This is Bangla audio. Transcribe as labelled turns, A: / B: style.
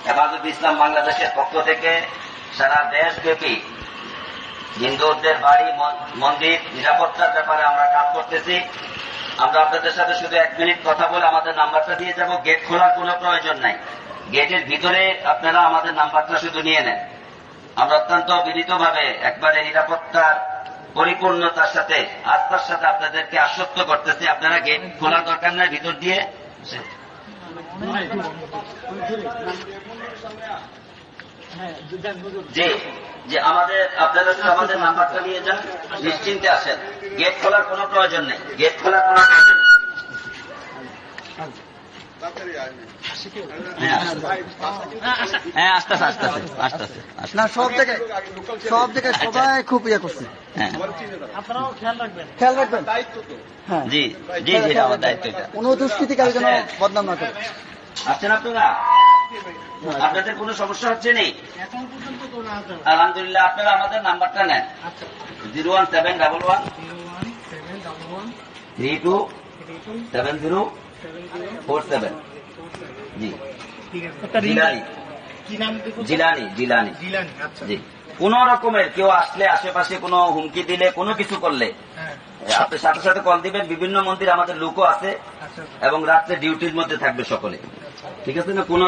A: হেফাজত ইসলাম বাংলাদেশের পক্ষ থেকে সারা দেশব্যাপী হিন্দুদের বাড়ি মন্দির নিরাপত্তার ব্যাপারে আমরা কাজ করতেছি। আমরা আপনাদের সাথে শুধু 1 মিনিট কথা বলে আমাদের নাম্বারটা দিয়ে যাব। গেট খোলার কোনো প্রয়োজন নাই, গেটের ভিতরে আপনারা আমাদের নাম্বারটা শুধু নিয়ে নেন। আমরা অত্যন্ত বিনীতভাবে একবারে নিরাপত্তার পরিপূর্ণতার সাথে আস্থার সাথে আপনাদেরকে আশ্বস্ত করতেছি, আপনারা গেট খোলার দরকার নাই, ভিতর দিয়ে যে আপনারা আমাদের নাম্বারটা নিয়ে যান, নিশ্চিন্তে আসেন। গেট খোলার কোনো প্রয়োজন নেই, গেট খোলার কোনো প্রয়োজন নেই। হ্যাঁ, আসতেছে
B: না, সব জায়গায় সবাই খুব ইয়ে করছে। খেয়াল রাখবেন। হ্যাঁ,
A: জি জি জি, আমার দায়িত্ব এটা।
B: কোনো দুষ্কৃতিকারী যেন বদনাম না করে।
A: আসছেন আপনারা? আপনাদের কোনো সমস্যা হচ্ছে নেই? আলহামদুলিল্লাহ। আপনারা আমাদের নাম্বারটা নেন, 01711327047। জি, জিলানি। জি, কোন রকমের কেউ আসলে, আশেপাশে কোনো হুমকি দিলে, কোনো কিছু করলে আপনি সাথে সাথে কল দিবেন। বিভিন্ন মন্দির আমাদের লোকও আছে এবং রাত্রে ডিউটির মধ্যে থাকবে সকলে, ঠিক আছে না? কোন